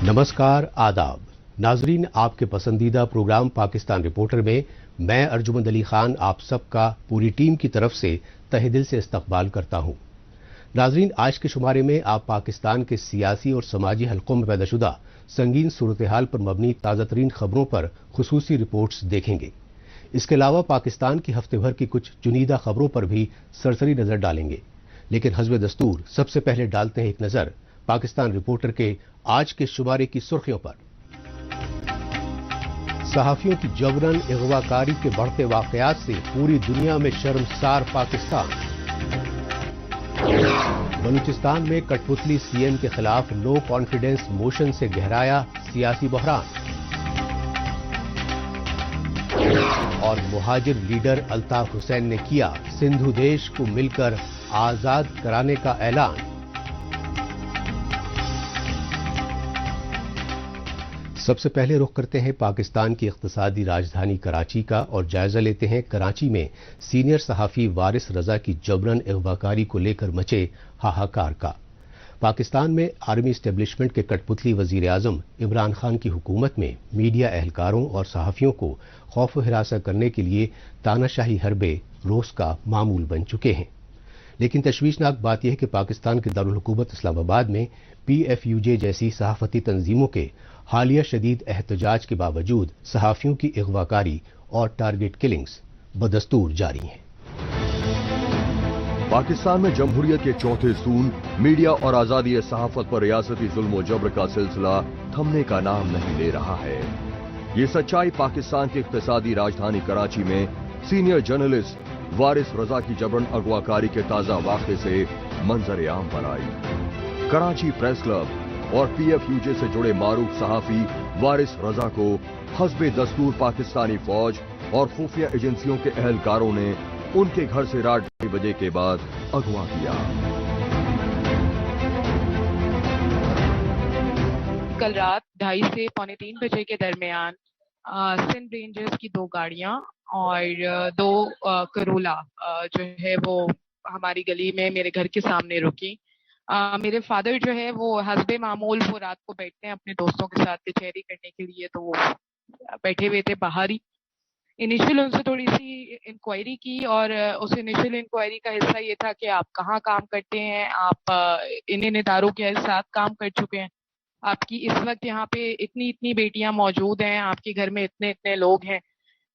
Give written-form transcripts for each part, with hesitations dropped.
नमस्कार, आदाब नाजरीन, आपके पसंदीदा प्रोग्राम पाकिस्तान रिपोर्टर में मैं अर्जुमंद अली खान आप सबका पूरी टीम की तरफ से तहे दिल से इस्तकबाल करता हूं। नाजरीन, आज के शुमारे में आप पाकिस्तान के सियासी और समाजी हलकों में पैदाशुदा संगीन सूरत हाल पर मबनी ताज़ा तरीन खबरों पर खुसूसी रिपोर्ट्स देखेंगे। इसके अलावा पाकिस्तान की हफ्ते भर की कुछ चुनिंदा खबरों पर भी सरसरी नजर डालेंगे। लेकिन हस्ब दस्तूर सबसे पहले डालते हैं एक नजर पाकिस्तान रिपोर्टर के आज के शुमारे की सुर्खियों पर। सहाफियों की जबरन अगवाकारी के बढ़ते वाकयात से पूरी दुनिया में शर्मसार पाकिस्तान। बलूचिस्तान में कठपुतली सीएम के खिलाफ नो कॉन्फिडेंस मोशन से गहराया सियासी बहरान। और मुहाजिर लीडर अल्ताफ हुसैन ने किया सिंधु देश को मिलकर आजाद कराने का ऐलान। सबसे पहले रुख करते हैं पाकिस्तान की इख्तिसादी राजधानी कराची का और जायजा लेते हैं कराची में सीनियर सहाफी वारिस रजा की जबरन अगवाकारी को लेकर मचे हाहाकार का। पाकिस्तान में आर्मी एस्टेब्लिशमेंट के कठपुतली वजीर आजम इमरान खान की हुकूमत में मीडिया एहलकारों और सहाफियों को खौफ हिरासा करने के लिए तानाशाही हरबे रोज का मामूल बन चुके हैं। लेकिन तशवीशनाक बात यह है कि पाकिस्तान के दारुल हुकूमत इस्लामाबाद में PFUJ जैसी सहाफती तंजीमों के हालिया शदीद एहतजाज के बावजूद सहाफियों की अगवाकारी और टारगेट किलिंग्स बदस्तूर जारी हैं। पाकिस्तान में जमहूरियत के चौथे सून मीडिया और आजादी सहाफत पर रियासती जुल्म जबर का सिलसिला थमने का नाम नहीं ले रहा है। ये सच्चाई पाकिस्तान की इख्तिसादी राजधानी कराची में सीनियर जर्नलिस्ट वारिस रजा की जबरन अगवाकारी के ताजा वाक़े से मंजर आम पर आई। कराची प्रेस क्लब और PFUJ से जुड़े मारूफ सहाफी वारिस रजा को हस्बे दस्तूर पाकिस्तानी फौज और खुफिया एजेंसियों के अहलकारों ने उनके घर से रात 2:30 बजे के बाद अगवा किया। कल रात 2:30 से 2:45 बजे के दरमियान सिंध रेंजर्स की 2 गाड़ियां और 2 करोला जो है वो हमारी गली में मेरे घर के सामने रुकी। मेरे फादर जो है वो हस्बे मामूल वो रात को बैठते हैं अपने दोस्तों के साथ कचहरी करने के लिए, तो वो बैठे हुए थे बाहर ही। इनिशियल उनसे थोड़ी सी इंक्वायरी की और उस इनिशियल इंक्वायरी का हिस्सा ये था कि आप कहाँ काम करते हैं, आप इन इदारों के साथ काम कर चुके हैं, आपकी इस वक्त यहाँ पे इतनी इतनी बेटियां मौजूद हैं, आपके घर में इतने इतने लोग हैं।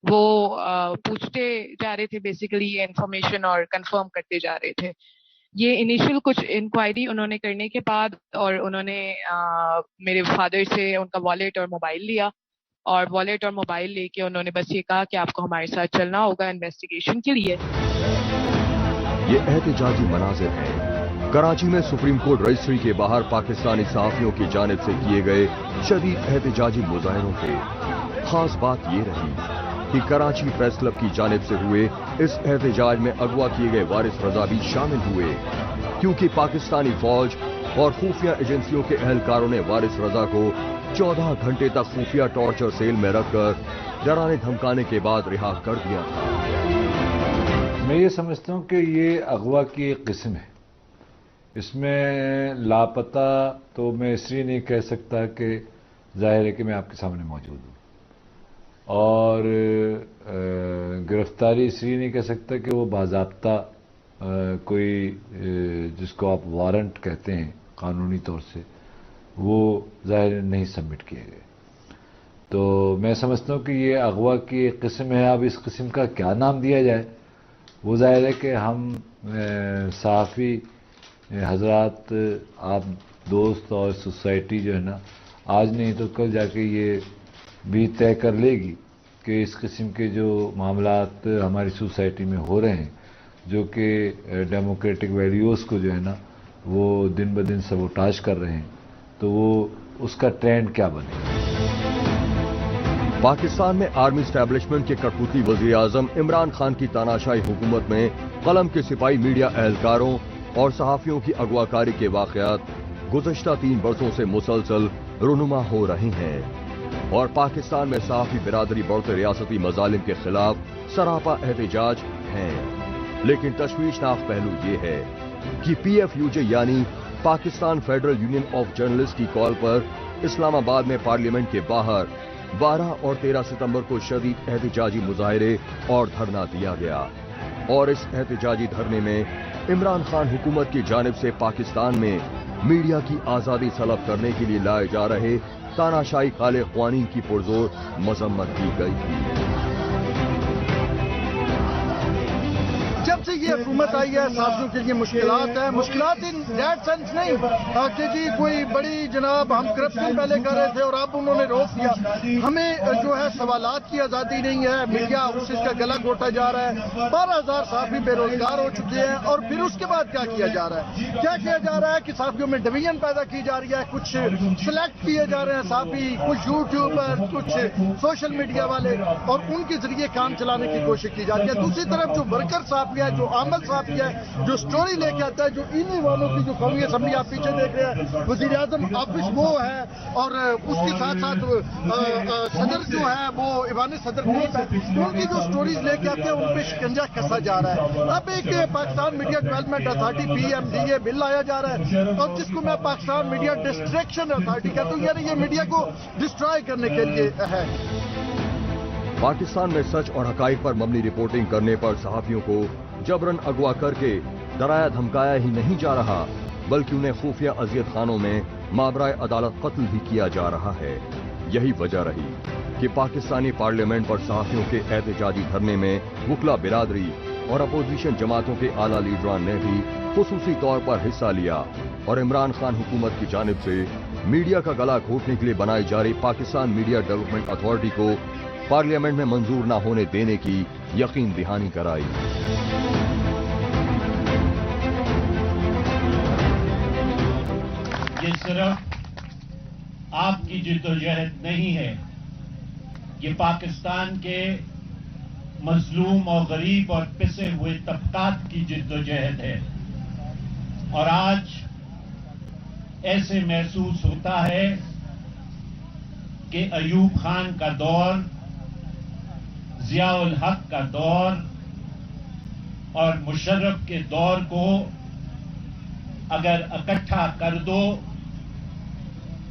वो पूछते जा रहे थे, बेसिकली इंफॉर्मेशन और कंफर्म करते जा रहे थे। ये इनिशियल कुछ इंक्वायरी उन्होंने करने के बाद और उन्होंने मेरे फादर से उनका वॉलेट और मोबाइल लिया और वॉलेट और मोबाइल लेके उन्होंने बस ये कहा कि आपको हमारे साथ चलना होगा इन्वेस्टिगेशन के लिए। ये एहतजाजी मनाजिर हैं। कराची में सुप्रीम कोर्ट रजिस्ट्री के बाहर पाकिस्तानी सहाफियों की जानिब से किए गए शदीद एहतजाजी मुजाहरों के खास बात ये रही कि कराची प्रेस क्लब की जानिब से हुए इस एहतजाज में अगवा किए गए वारिस रजा भी शामिल हुए, क्योंकि पाकिस्तानी फौज और खुफिया एजेंसियों के अहलकारों ने वारिस रजा को 14 घंटे तक खुफिया टॉर्चर सेल में रखकर डराने धमकाने के बाद रिहा कर दिया था। मैं ये समझता हूँ कि ये अगवा की एक किस्म है। इसमें लापता तो मैं इसलिए नहीं कह सकता कि जाहिर है कि मैं आपके सामने मौजूद हूँ, और गिरफ्तारी इसलिए नहीं कह सकता कि वो बाज़ाब्ता कोई जिसको आप वारंट कहते हैं कानूनी तौर से, वो जाहिर नहीं सबमिट किए गए। तो मैं समझता हूँ कि ये अगवा की एक किस्म है। अब इस किस्म का क्या नाम दिया जाए, वो जाहिर है कि हम सहाफ़ी हजरात, आप दोस्त और सोसाइटी जो है ना, आज नहीं तो कल जाके ये भी तय कर लेगी कि इस किस्म के जो मामलात हमारी सोसाइटी में हो रहे हैं, जो कि डेमोक्रेटिक वैल्यूज़ को जो है ना वो दिन ब दिन सबोटाज कर रहे हैं, तो वो उसका ट्रेंड क्या बनेगा। पाकिस्तान में आर्मी एस्टेब्लिशमेंट के कठपुतली वजीर आजम इमरान खान की तानाशाही हुकूमत में कलम के सिपाही मीडिया एहलकारों और सहाफियों की अगवाकारी के वाकयात गुज़श्ता 3 बरसों से मुसलसल रुनुमा हो रहे हैं और पाकिस्तान में सहाफी बिरादरी बढ़ते रियासती मजालिम के खिलाफ सरापा एहतजाज हैं। लेकिन तशवीशनाक पहलू ये है कि PFUJ यानी Pakistan federal union of journalist की कॉल पर اسلام آباد میں پارلیمنٹ کے باہر 12 اور 13 ستمبر کو شدید احتجاجی مظاہرے اور دھرنا دیا گیا اور اس احتجاجی دھرنے میں عمران خان حکومت کی جانب سے پاکستان میں میڈیا کی آزادی سلب کرنے کے لیے لائے جا رہے تاناشاہی کالے قوانین کی پرزور مذمت کی گئی تھی۔ جب سے یہ حکومت آئی ہے صحافیوں کے لیے مشکلات ہیں، مشکلات ان دیٹ سینس نہیں کہ جی کوئی بڑی جناب ہم کرپشن پہلے کر رہے تھے اور اب انہوں نے روک دیا۔ ہمیں جو ہے سوالات کی آزادی نہیں ہے، میڈیا اس چیز کا گلا گھوٹا جا رہا ہے، 12,000 صحافی بے روزگار ہو چکے ہیں، اور پھر اس کے بعد کیا کیا جا رہا ہے؟ کیا کیا جا رہا ہے کہ صحافیوں میں ڈویژن پیدا کی جا رہی ہے، کچھ سلیکٹ کیے جا رہے ہیں صحافی، کچھ یوٹیوبر، کچھ سوشل میڈیا والے، اور ان کے ذریعے کام چلانے کی کوشش کی جا رہی ہے۔ دوسری طرف جو ورکر صحافی ہے، جو عامل صحافی ہے، جو سٹوری لے کے آتا ہے، جو انہی والوں کی جو قومی اسمبلی آپ پیچھے دیکھ رہے ہیں، وزیر اعظم آفس وہ ہے، اور اس کے ساتھ ساتھ صدر جو ہے وہ ایوان صدر نہیں ہے، ان کی جو سٹوریز لے کے آتے ہیں ان پہ شکنجہ کسا جا رہا ہے۔ اب ایک Pakistan media development authority PMD بل لایا جا رہا ہے، اور جس کو میں پاکستان میڈیا ڈسٹریکشن اتھارٹی کہتا ہوں، یعنی یہ میڈیا کو ڈسٹرائے کرنے کے لیے ہے۔ پاکستان میں سچ اور حقائق پر مبنی رپورٹنگ کرنے پر صحافیوں کو جبراً اغوا کر کے ڈرایا دھمکایا ہی نہیں جا رہا، بلکہ انہیں خفیہ اذیت خانوں میں مابرائے عدالت قتل بھی کیا جا رہا ہے۔ یہی وجہ رہی کہ پاکستانی پارلیمنٹ پر صحافیوں کے احتجاجی دھرنے میں وکلا برادری اور اپوزیشن جماعتوں کے اعلیٰ لیڈران نے بھی خصوصی طور پر حصہ لیا، اور عمران خان حکومت کی جانب سے میڈیا کا گلا گھونٹنے کے لیے بنائی جا رہی پاکستان میڈیا ڈیولپمنٹ اتھارٹی کو پارلیمنٹ میں منظور نہ ہونے دینے کی یقین دہانی کرائی۔ یہ صرف آپ کی جدوجہد نہیں ہے، یہ پاکستان کے مظلوم اور غریب اور پسے ہوئے طبقات کی جدوجہد ہے، اور آج ایسے محسوس ہوتا ہے کہ ایوب خان کا دور، ضیاء الحق کا دور اور مشرف کے دور کو اگر اکٹھا کر دو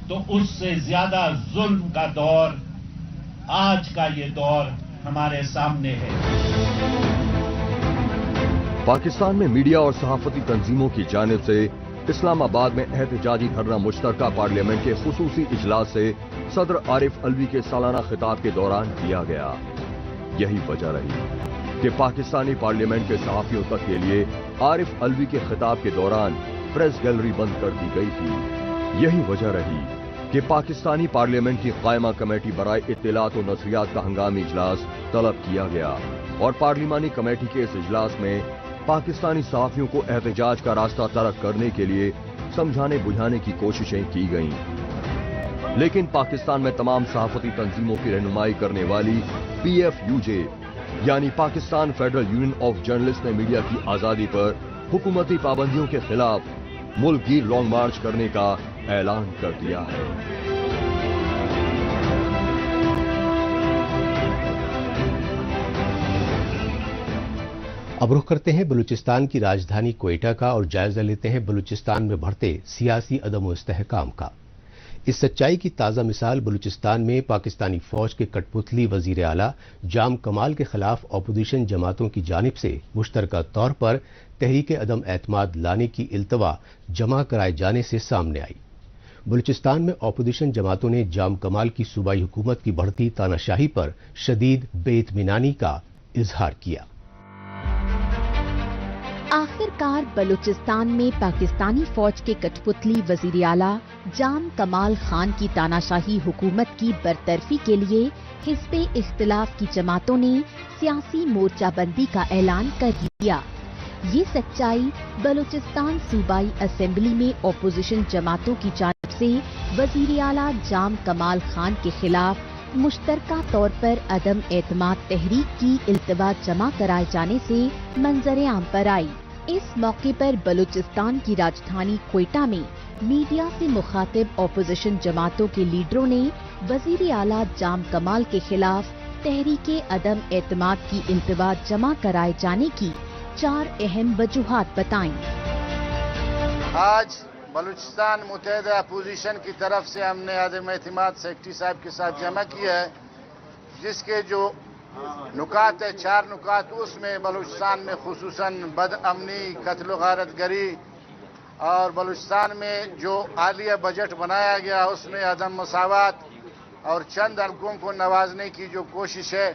تو اس سے زیادہ ظلم کا دور آج کا یہ دور ہمارے سامنے ہے۔ پاکستان میں میڈیا اور صحافتی تنظیموں کی جانب سے اسلام آباد میں احتجاجی دھرنا مشترکہ پارلیمنٹ کے خصوصی اجلاس سے صدر عارف الوی کے سالانہ خطاب کے دوران کیا گیا۔ یہی وجہ رہی کہ پاکستانی پارلیمنٹ کے صحافیوں تک کے لیے عارف الوی کے خطاب کے دوران پریس گیلری بند کر دی گئی تھی۔ یہی وجہ رہی کہ پاکستانی پارلیمنٹ کی قائمہ کمیٹی برائے اطلاعات و نشریات کا ہنگامی اجلاس طلب کیا گیا، اور پارلیمانی کمیٹی کے اس اجلاس میں پاکستانی صحافیوں کو احتجاج کا راستہ ترک کرنے کے لیے سمجھانے بجھانے کی کوششیں کی گئیں، لیکن پاکستان میں تمام صحافتی تنظیموں کی رہنمائی کرنے والی PFUJ یعنی Pakistan federal union of journalist نے میڈیا کی آزادی پر حکومتی پابندیوں کے خلاف ملک گیر لانگ مارچ کرنے کا اعلان کر دیا ہے۔ اب رخ کرتے ہیں بلوچستان کی راجدھانی کوئٹہ کا اور جائزہ لیتے ہیں بلوچستان میں بڑھتے سیاسی عدم و استحکام کا۔ اس سچائی کی تازہ مثال بلوچستان میں پاکستانی فوج کے کٹ پتلی وزیر اعلیٰ جام کمال کے خلاف اپوزیشن جماعتوں کی جانب سے مشترکہ طور پر تحریک عدم اعتماد لانے کی التوا جمع کرائے جانے سے سامنے آئی۔ بلوچستان میں اپوزیشن جماعتوں نے جام کمال کی صوبائی حکومت کی بڑھتی تاناشاہی پر شدید بے اطمینانی کا اظہار کیا۔ آخرکار بلوچستان میں پاکستانی فوج کے کٹ پتلی وزیر اعلیٰ جام کمال خان کی تاناشاہی حکومت کی برطرفی کے لیے حزب اختلاف کی جماعتوں نے سیاسی مورچہ بندی کا اعلان کر دیا۔ یہ سچائی بلوچستان صوبائی اسمبلی میں اپوزیشن جماعتوں کی جانب سے وزیر اعلیٰ جام کمال خان کے خلاف مشترکہ طور پر عدم اعتماد تحریک کی التوا جمع کرائے جانے سے منظر عام پر آئی۔ اس موقع پر بلوچستان کی راجدھانی کوئٹہ میں میڈیا سے مخاطب اپوزیشن جماعتوں کے لیڈروں نے وزیر اعلیٰ جام کمال کے خلاف تحریک عدم اعتماد کی التوا جمع کرائے جانے کی 4 اہم وجوہات بتائیں۔ آج बलूचिस्तान मुत्तहिदा अपोजिशन की तरफ से हमने आदम एतमाद सेक्रेटरी साहब के साथ जमा किया है, जिसके जो नुकात है 4 नुकात, उसमें बलूचिस्तान में खुसूसन बदअमनी, कत्ल गारत गरी और बलूचिस्तान में जो आलिया बजट बनाया गया उसमें अदम मसावत और चंद हल्कों को नवाजने की जो कोशिश है,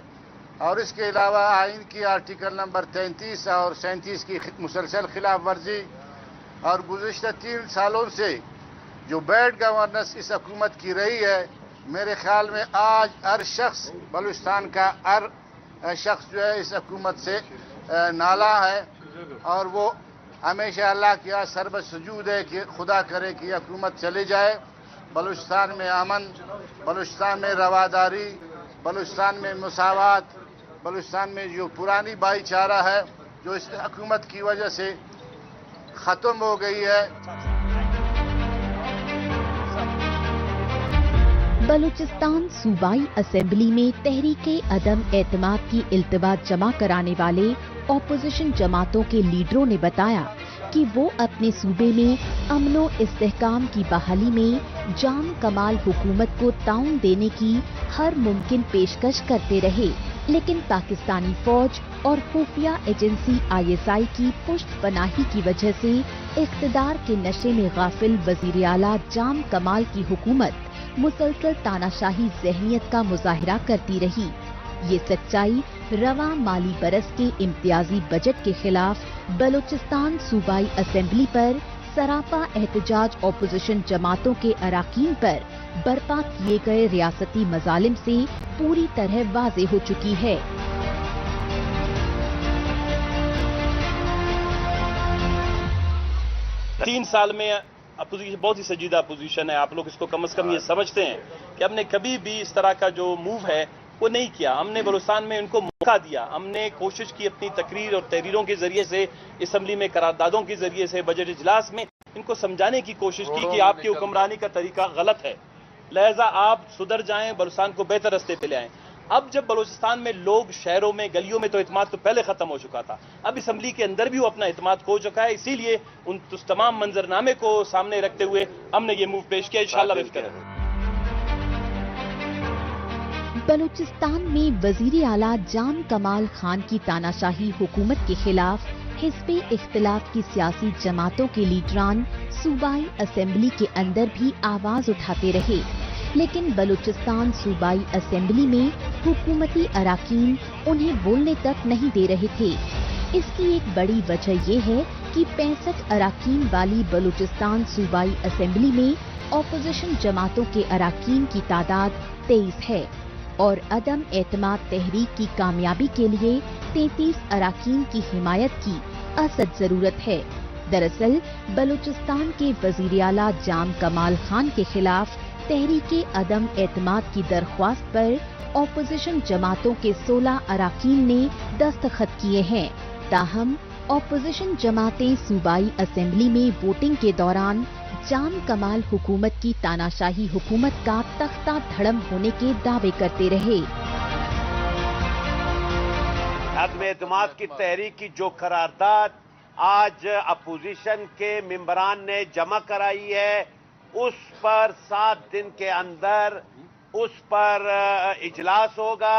और इसके अलावा आइन की आर्टिकल नंबर 33 और 37 की मुसलसल खिलाफ वर्जी और गुज़िश्ता 3 सालों से जो बैड गवर्नेंस इस हुकूमत की रही है, मेरे ख्याल में आज हर शख्स बलूचिस्तान का हर शख्स जो है इस हुकूमत से नाला है, और वो हमेशा अल्लाह के यहाँ सरबत सजूद है कि खुदा करे कि यह हुकूमत चले जाए। बलूचिस्तान में अमन, बलूचिस्तान में रवादारी, बलूचिस्तान में मुसावात, बलूचिस्तान में जो पुरानी भाईचारा है जो इस हुकूमत की वजह से ख़त्म हो गई है। बलूचिस्तान सूबाई असेंबली में तहरीके अदम एतमाद की इल्तिबात जमा कराने वाले ऑपोजिशन जमातों के लीडरों ने बताया कि वो अपने सूबे में अमनो इस्तेहकाम की बहाली में जाम कमाल हुकूमत को ताउन देने की हर मुमकिन पेशकश करते रहे, लेकिन पाकिस्तानी फौज और खुफिया एजेंसी ISI की पुष्ट पनाही की वजह से इख्तिदार के नशे में गाफिल वजीर आला जाम कमाल की हुकूमत मुसलसल तानाशाही ज़हनियत का मुजाहिरा करती रही। ये सच्चाई रवा माली बरस के इम्तियाजी बजट के खिलाफ बलूचिस्तान सूबाई असेंबली पर सरापा एहतजाज ऑपोजिशन जमातों के अराकीन पर बर्पा किए गए रियासती मजालिम से पूरी तरह वाज़ेह हो चुकी है। तीन साल में अपोजिशन बहुत ही संजीदा अपोजिशन है। आप लोग इसको कम से कम ये समझते हैं कि हमने कभी भी इस तरह का जो मूव है वो नहीं किया। हमने बलूचिस्तान में उनको मौका दिया, हमने कोशिश की अपनी तकरीर और तहरीरों के जरिए से, असम्बली में करारदादों के जरिए से, बजट इजलास में इनको समझाने की कोशिश की कि आपकी हुक्मरानी का तरीका गलत है, लिहाजा आप सुधर जाएं, बलूचिस्तान को बेहतर रास्ते पे ले आएं। अब जब बलूचिस्तान में लोग शहरों में गलियों में तो इत्मीनान तो पहले खत्म हो चुका था, अब असम्बली के अंदर भी वो अपना इत्मीनान खो चुका है। इसीलिए उस तमाम मंजरनामे को सामने रखते हुए हमने ये मूव पेश किया। इंशाअल्लाह बेहतर है। बलूचिस्तान में वजीर आला जाम कमाल खान की तानाशाही हुकूमत के खिलाफ हिस्बे इख्तिलाफ की सियासी जमातों के लीडरान सूबाई असेंबली के अंदर भी आवाज उठाते रहे, लेकिन बलूचिस्तान सूबाई असेंबली में हुकूमती अराकीन उन्हें बोलने तक नहीं दे रहे थे। इसकी एक बड़ी वजह यह है कि 65 अराकीन वाली बलूचिस्तान सूबाई असेंबली में ऑपोजिशन जमातों के अराकीन की तादाद 23 है और अदम एतमाद तहरीक की कामयाबी के लिए 33 अराकीन की हिमायत की असद जरूरत है। दरअसल बलूचिस्तान के वजीर आला जाम कमाल खान के खिलाफ तहरीके अदम एतमाद की दरख्वास्त पर ऑपोजिशन जमातों के 16 अराकीन ने दस्तखत किए हैं। ताहम ऑपोजिशन जमातें सूबाई असेंबली में वोटिंग के दौरान जाम कमाल हुकूमत की तानाशाही हुकूमत का तख्ता धड़म होने के दावे करते रहे। अदम एतमाद की तहरीक की जो करारदाद आज अपोजिशन के मेंबरान ने जमा कराई है, उस पर 7 दिन के अंदर उस पर इजलास होगा।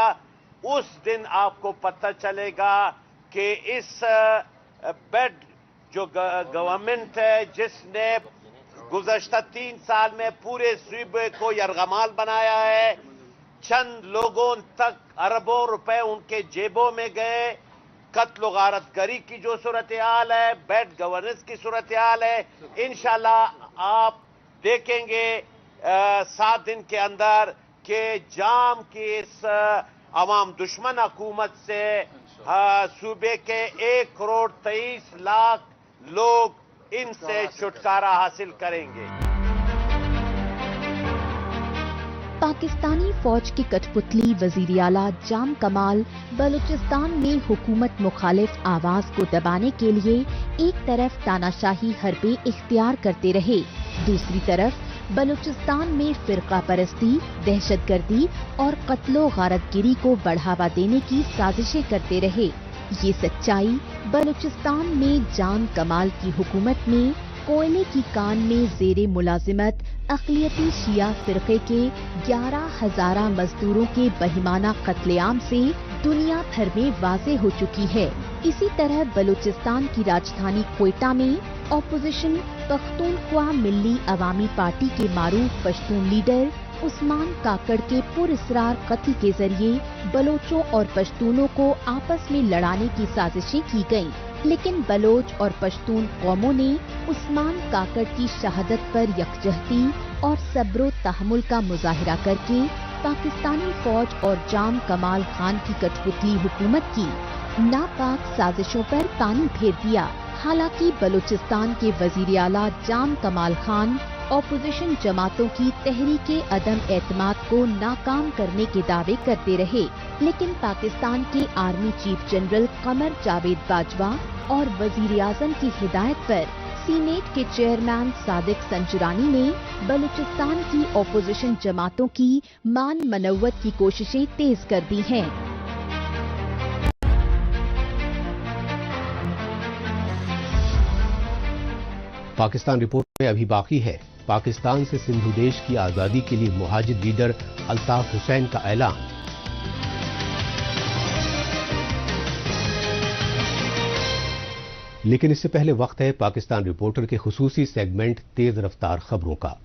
उस दिन आपको पता चलेगा कि इस बेड जो गवर्नमेंट है जिसने गुज़श्ता 3 साल में पूरे सूबे को यरगमाल बनाया है, चंद लोगों तक अरबों रुपए उनके जेबों में गए, कत्ल गारत गरी की जो सूरत हाल है, बैड गवर्नेंस की सूरत हाल है, इंशाल्लाह आप देखेंगे 7 दिन के अंदर के जाम की इस अवाम दुश्मन हुकूमत से सूबे के 1 करोड़ 23 लाख लोग इनसे छुटकारा हासिल करेंगे। पाकिस्तानी फौज के कठपुतली वजीर आला जाम कमाल बलूचिस्तान में हुकूमत मुखालिफ आवाज को दबाने के लिए एक तरफ तानाशाही हरबे इख्तियार करते रहे, दूसरी तरफ बलूचिस्तान में फिरका परस्ती, दहशतगर्दी और कत्लो गारतगिरी को बढ़ावा देने की साजिशें करते रहे। ये सच्चाई बलूचिस्तान में जाम कमाल की हुकूमत में कोयले की कान में जेरे मुलाजिमत अक़लियती शिया फ़िरक़े के 11,000 मजदूरों के बहिमाना कत्लेआम से दुनिया भर में वाज़े हो चुकी है। इसी तरह बलूचिस्तान की राजधानी क्वेटा में ऑपोजिशन पख्तूनख्वा मिल्ली अवामी पार्टी के मारूफ पश्तून लीडर उस्मान काकड़ के पुरस्रार कत्ल के जरिए बलोचों और पश्तूनों को आपस में लड़ाने की साजिशें की गईं। लेकिन बलोच और पश्तून कौमों ने उस्मान काकड़ की शहादत पर यकजहती और सब्रो तहमुल का मुजाहिरा करके पाकिस्तानी फौज और जाम कमाल खान की कठपुतली हुकूमत की नापाक साजिशों पर पानी फेर दिया। हालांकि बलूचिस्तान के वजीर आला जाम कमाल खान ऑपोजिशन जमातों की तहरीके अदम एतमाद को नाकाम करने के दावे करते रहे, लेकिन पाकिस्तान के army chief general Qamar Javed Bajwa और वजीर आज़म की हिदायत पर सीनेट के चेयरमैन सादिक संजुरानी ने बलूचिस्तान की ऑपोजिशन जमातों की मान मनव्वत की कोशिशें तेज कर दी हैं। पाकिस्तान रिपोर्ट में अभी बाकी है पाकिस्तान से सिंधु देश की आजादी के लिए मुहाजिर लीडर अल्ताफ हुसैन का ऐलान। लेकिन इससे पहले वक्त है पाकिस्तान रिपोर्टर के खुसूसी सेगमेंट तेज रफ्तार खबरों का।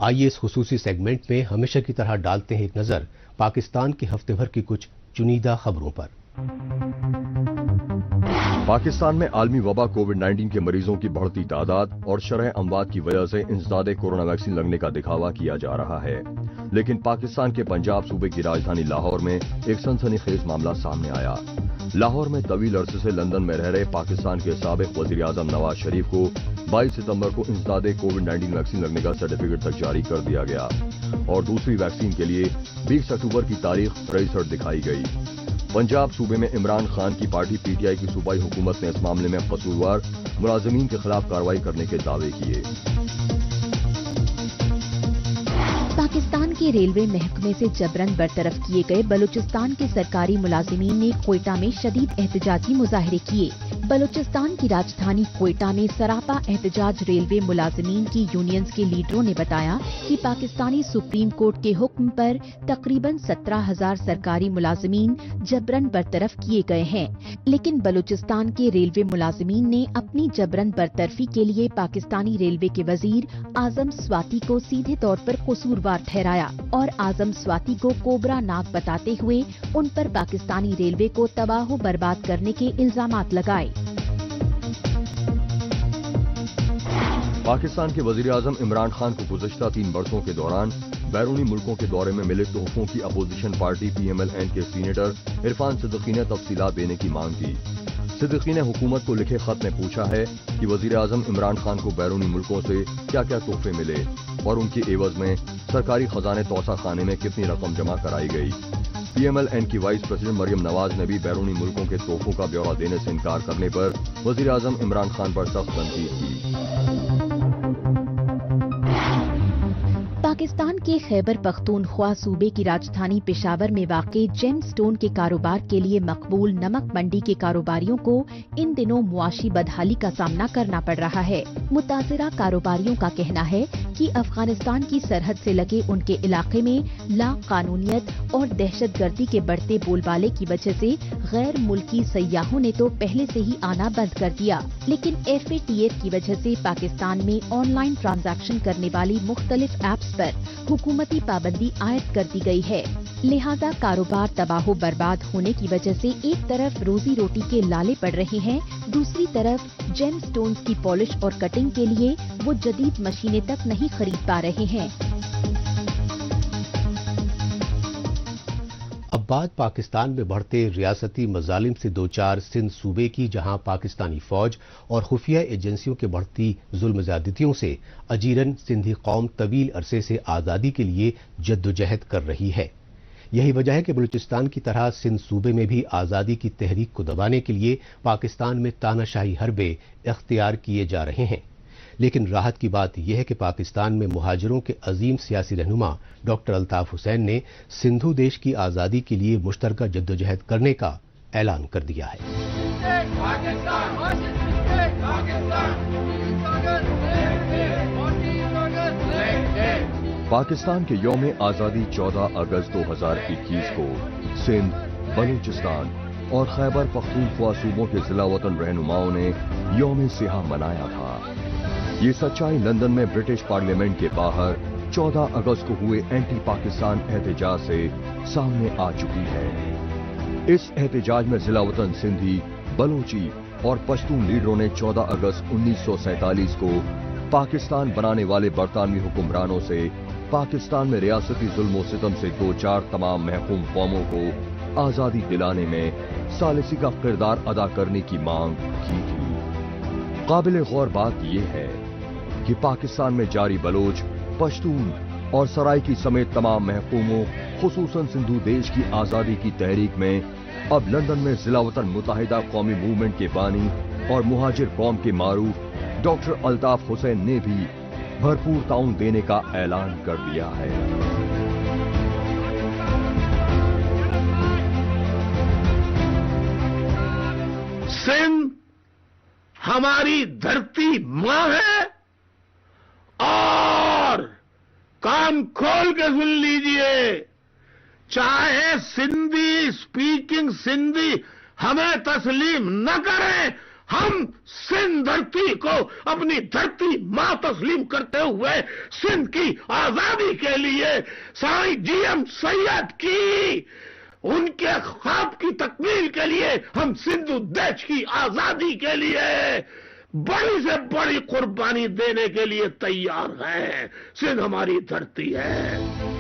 आइए इस खुसूसी सेगमेंट में हमेशा की तरह डालते हैं एक नजर पाकिस्तान के हफ्ते भर की कुछ चुनिंदा खबरों पर। पाकिस्तान में आलमी वबा कोविड-19 के मरीजों की बढ़ती तादाद और शरह अमवात की वजह से इंसदादे कोरोना वैक्सीन लगने का दिखावा किया जा रहा है, लेकिन पाकिस्तान के पंजाब सूबे की राजधानी लाहौर में एक सनसनीखेज मामला सामने आया। लाहौर में तवील अरसे से लंदन में रह रहे पाकिस्तान के साबिक वजीर आजम नवाज शरीफ को 22 सितंबर को इंसदादे कोविड-19 वैक्सीन लगने का सर्टिफिकेट तक जारी कर दिया गया और दूसरी वैक्सीन के लिए 20 अक्टूबर की तारीख रजिस्टर्ड दिखाई गई। पंजाब सूबे में इमरान खान की पार्टी पीटीआई की सूबाई हुकूमत ने इस मामले में कसूरवार मुलाजिमीन के खिलाफ कार्रवाई करने के दावे किए। पाकिस्तान के रेलवे महकमे से जबरन बरतरफ किए गए बलूचिस्तान के सरकारी मुलाजिमीन ने क्वेटा में शदीद एहतजाजी मुजाहरे किए। बलूचिस्तान की राजधानी क्वेटा में सरापा एहतजाज रेलवे मुलाजिमीन की यूनियंस के लीडरों ने बताया कि पाकिस्तानी सुप्रीम कोर्ट के हुक्म पर तकरीबन 17,000 सरकारी मुलाजिमीन जबरन बरतरफ किए गए हैं, लेकिन बलूचिस्तान के रेलवे मुलाजिमीन ने अपनी जबरन बरतरफी के लिए पाकिस्तानी रेलवे के वजीर आजम स्वाति को सीधे तौर पर कसूरवार ठहराया और आजम स्वाति को कोबरा नाक बताते हुए उन पर पाकिस्तानी रेलवे को तबाह बर्बाद करने के इल्जामात लगाए। पाकिस्तान के वजीर आजम इमरान खान को गुज़श्ता 3 बरसों के दौरान बैरूनी मुल्कों के दौरे में मिले तोहफों की अपोजिशन पार्टी PMLN के सीनेटर इरफान सिद्दीकी ने तफसीलात देने की मांग की। सिद्दीकी ने हुकूमत को लिखे खत में पूछा है कि वजीर आजम इमरान खान को बैरूनी मुल्कों से क्या क्या तोहफे मिले और उनकी एवज में सरकारी खजाने तौसा खाने में कितनी रकम जमा कराई गई। PMLN की वाइस प्रेसिडेंट मरियम नवाज ने भी बैरूनी मुल्कों के तोहफों का ब्यौरा देने से इनकार करने पर वजीर आजम इमरान खान पर सख्त तनकीद की। पाकिस्तान के खैबर पख्तूनख्वा सूबे की राजधानी पेशावर में वाक़ई जेम स्टोन के कारोबार के लिए मकबूल नमक मंडी के कारोबारियों को इन दिनों मुआशी बदहाली का सामना करना पड़ रहा है। मुतासिरा कारोबारियों का कहना है कि अफगानिस्तान की सरहद से लगे उनके इलाके में लाकानूनियत और दहशतगर्दी के बढ़ते बोलबाले की वजह से गैर मुल्की सयाहों ने तो पहले से ही आना बंद कर दिया, लेकिन FATF की वजह से पाकिस्तान में ऑनलाइन ट्रांजैक्शन करने वाली मुख्तलिफ ऐप्स पर हुकूमती पाबंदी आयद कर दी गई है। लिहाजा कारोबार तबाह बर्बाद होने की वजह से एक तरफ रोजी रोटी के लाले पड़ रहे हैं, दूसरी तरफ जेम स्टोन्स की पॉलिश और कटिंग के लिए वो जदीद मशीनें तक नहीं खरीद पा रहे हैं। अब बात पाकिस्तान में बढ़ते रियासती मजालिम से दो चार सिंध सूबे की, जहां पाकिस्तानी फौज और खुफिया एजेंसियों के बढ़ती जुल्म ज्यादतियों से अजीरन सिंधी कौम तवील अरसे से आज़ादी के लिए जद्दोजहद कर रही है। यही वजह है कि बलूचिस्तान की तरह सिंध सूबे में भी आज़ादी की तहरीक को दबाने के लिए पाकिस्तान में तानाशाही हरबे इख्तियार किए जा रहे हैं। लेकिन राहत की बात यह है कि पाकिस्तान में मुहाजिरों के अजीम सियासी रहनुमा डॉक्टर अल्ताफ हुसैन ने सिंधु देश की आज़ादी के लिए मुश्तरका जद्दोजहद करने का ऐलान कर दिया है। पाकिस्तान के यौम आज़ादी 14 अगस्त 2021 को सिंध, बलूचिस्तान और खैबर पख्तूनख्वा सूबों के जिला वतन रहनुमाओं ने यौम सिहा मनाया था। ये सच्चाई लंदन में ब्रिटिश पार्लियामेंट के बाहर 14 अगस्त को हुए एंटी पाकिस्तान एहतजाज से सामने आ चुकी है। इस एहतजाज में जिला वतन सिंधी, बलोची और पश्तून लीडरों ने 14 अगस्त 1947 को पाकिस्तान बनाने वाले बरतानवी हुक्मरानों से पाकिस्तान में रियासती जुल्म सितम से दो चार तमाम महकूम कौमों को आजादी दिलाने में सालिसी का किरदार अदा करने की मांग की थी। काबिल गौर बात यह है कि पाकिस्तान में जारी बलोच, पश्तून और सराइकी समेत तमाम महकूमों, खुसूसन सिंधु देश की आजादी की तहरीक में अब लंदन में जिला वतन मुत्तहिदा कौमी मूवमेंट के बानी और मुहाजिर कौम के मारूफ डॉक्टर अल्ताफ हुसैन ने भी भरपूर ताउन देने का ऐलान कर दिया है। सिंध हमारी धरती मां है और कान खोल के सुन लीजिए, चाहे सिंधी स्पीकिंग सिंधी हमें तस्लीम न करें, हम सिंध धरती को अपनी धरती मां तस्लीम करते हुए सिंध की आजादी के लिए साईं जीएम सैयद की उनके ख्वाब की तकमील के लिए हम सिंधु देश की आजादी के लिए बड़ी से बड़ी कुर्बानी देने के लिए तैयार हैं। सिंध हमारी धरती है।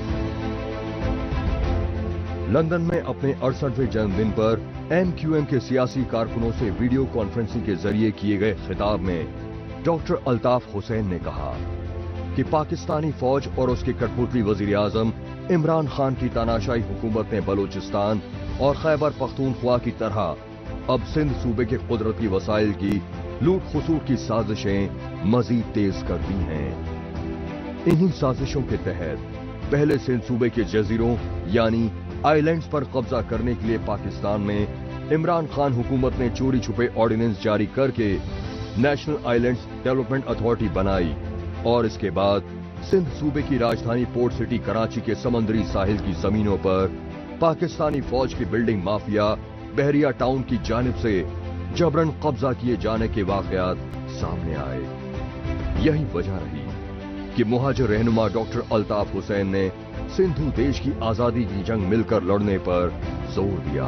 लंदन में अपने 68वें जन्मदिन पर एमक्यूएम के सियासी कारकुनों से वीडियो कॉन्फ्रेंसिंग के जरिए किए गए खिताब में डॉक्टर अल्ताफ हुसैन ने कहा कि पाकिस्तानी फौज और उसके कठपुतली वजीर आजम इमरान खान की तानाशाही हुकूमत ने बलूचिस्तान और खैबर पख्तूनख्वा की तरह अब सिंध सूबे के कुदरती वसाइल की लूट खसूट की साजिशें मजीद तेज कर दी हैं। इन्हीं साजिशों के तहत पहले सिंध सूबे के जजीरों यानी आइलैंड्स पर कब्जा करने के लिए पाकिस्तान में इमरान खान हुकूमत ने चोरी छुपे ऑर्डिनेंस जारी करके नेशनल आइलैंड्स डेवलपमेंट अथॉरिटी बनाई और इसके बाद सिंध सूबे की राजधानी पोर्ट सिटी कराची के समंदरी साहिल की जमीनों पर पाकिस्तानी फौज की बिल्डिंग माफिया बहरिया टाउन की जानिब से जबरन कब्जा किए जाने के वाकयात सामने आए। यही वजह रही कि मुहाजिर रहनुमा डॉक्टर अल्ताफ हुसैन ने सिंधु देश की आजादी की जंग मिलकर लड़ने पर जोर दिया।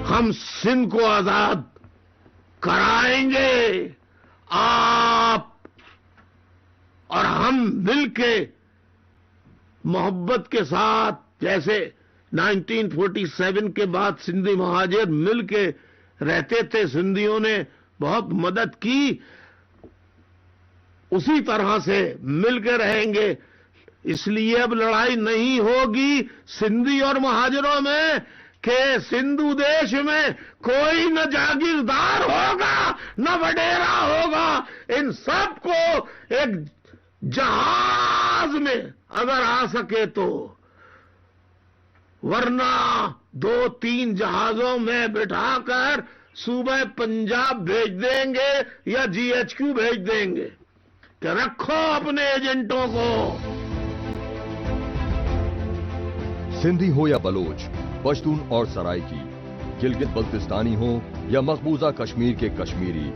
हम सिंध को आजाद कराएंगे, आप और हम मिलके मोहब्बत के साथ, जैसे 1947 के बाद सिंधी महाजिर मिलके रहते थे, सिंधियों ने बहुत मदद की, उसी तरह से मिलकर रहेंगे। इसलिए अब लड़ाई नहीं होगी सिंधी और महाजिरों में कि सिंधु देश में कोई न जागीरदार होगा न वडेरा होगा। इन सबको एक जहाज में अगर आ सके तो, वरना 2-3 जहाजों में बिठाकर सूबे पंजाब भेज देंगे या जीएचक्यू भेज देंगे कि रखो अपने एजेंटों को। सिंधी हो या बलोच, पश्तून और सराइकी, गिलगित बल्तिस्तानी हो या मकबूजा कश्मीर के कश्मीरी,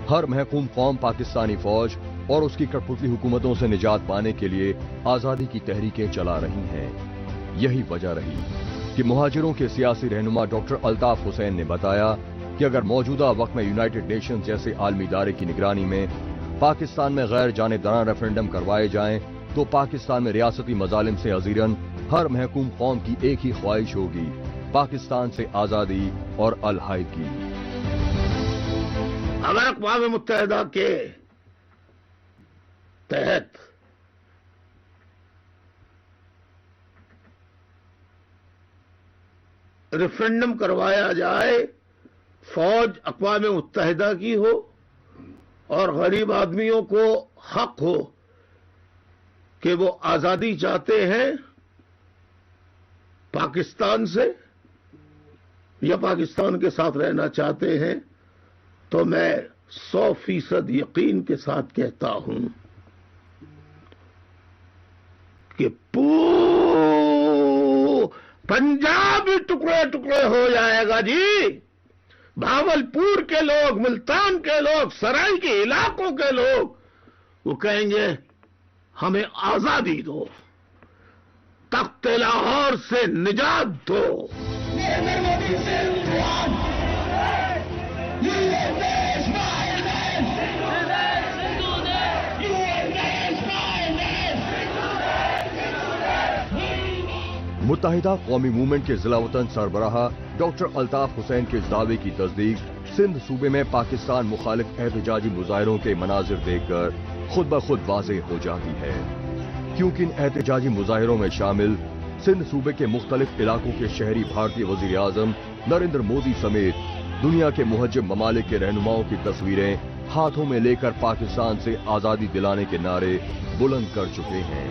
हर महकूम कौम पाकिस्तानी फौज और उसकी कठपुतली हुकूमतों से निजात पाने के लिए आजादी की तहरीकें चला रही हैं। यही वजह रही कि मुहाजिरों के सियासी रहनुमा डॉक्टर अल्ताफ हुसैन ने बताया कि अगर मौजूदा वक्त में यूनाइटेड नेशंस जैसे आलमी इदारे की निगरानी में पाकिस्तान में गैर जानिबदाराना रेफरेंडम करवाए जाएं तो पाकिस्तान में रियासती मजालिम से अजीरन हर महकूम कौम की एक ही ख्वाहिश होगी, पाकिस्तान से आजादी और अलहाइदगी। अगर अक़वाम मुत्तहिदा के तहत रेफरेंडम करवाया जाए, फौज अक़वाम मुत्तहिदा की हो और गरीब आदमियों को हक हो कि वो आजादी चाहते हैं पाकिस्तान से या पाकिस्तान के साथ रहना चाहते हैं, तो मैं 100% यकीन के साथ कहता हूं कि पंजाब भी टुकड़े टुकड़े हो जाएगा जी। भावलपुर के लोग, मुल्तान के लोग, सराय के इलाकों के लोग वो कहेंगे हमें आजादी दो, तख्त लाहौर से निजात दो। मुत्तहिदा कौमी मूवमेंट के जिला वतन सरबराह डॉक्टर अल्ताफ हुसैन के इस दावे की तस्दीक सिंध सूबे में पाकिस्तान मुखालिफ एहतजाजी मुजाहिरों के मनाजिर देखकर खुद ब खुद वाज़ेह हो जाती है, क्योंकि इन एहतजाजी मुजाहिरों में शामिल सिंध सूबे के मुख्तलिफ इलाकों के शहरी भारतीय वजीर आजम नरेंद्र मोदी समेत दुनिया के मुहज्जिब ममालिक के रहनुमाओं की तस्वीरें हाथों में लेकर पाकिस्तान से आजादी दिलाने के नारे बुलंद कर चुके हैं।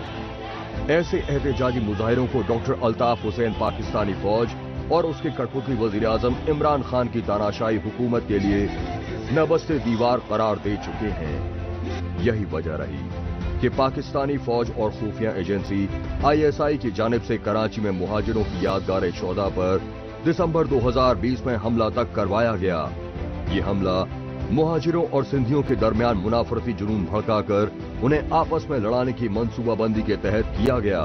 ऐसे एहतजाजी मुजाहिरों को डॉक्टर अल्ताफ हुसैन पाकिस्तानी फौज और उसके कठपुतली वजीर आजम इमरान खान की तानाशाही हुकूमत के लिए नबस्ते दीवार करार दे चुके हैं। यही वजह रही कि पाकिस्तानी फौज और खुफिया एजेंसी ISI की जानिब से कराची में मुहाजिरों की यादगार शोहदा पर दिसंबर 2020 में हमला तक करवाया गया। ये हमला मुहाजिरों और सिंधियों के दरमियान मुनाफरती जुनून भड़काकर उन्हें आपस में लड़ाने की मंसूबाबंदी के तहत किया गया,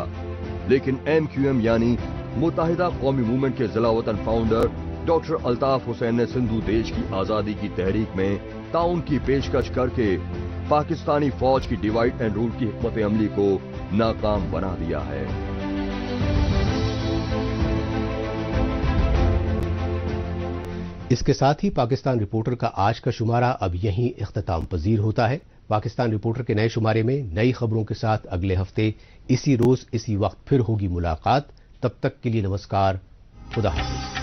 लेकिन MQM यानी मुत्तहिदा कौमी मूवमेंट के जिला वतन फाउंडर डॉक्टर अल्ताफ हुसैन ने सिंधु देश की आजादी की तहरीक में ताउन की पेशकश करके पाकिस्तानी फौज की डिवाइड एंड रूल की हिकमत अमली को नाकाम बना दिया है। इसके साथ ही पाकिस्तान रिपोर्टर का आज का शुमारा अब यहीं इख्तिताम पजीर होता है। पाकिस्तान रिपोर्टर के नए शुमारे में नई खबरों के साथ अगले हफ्ते इसी रोज इसी वक्त फिर होगी मुलाकात। तब तक के लिए नमस्कार, खुदा हाफिज।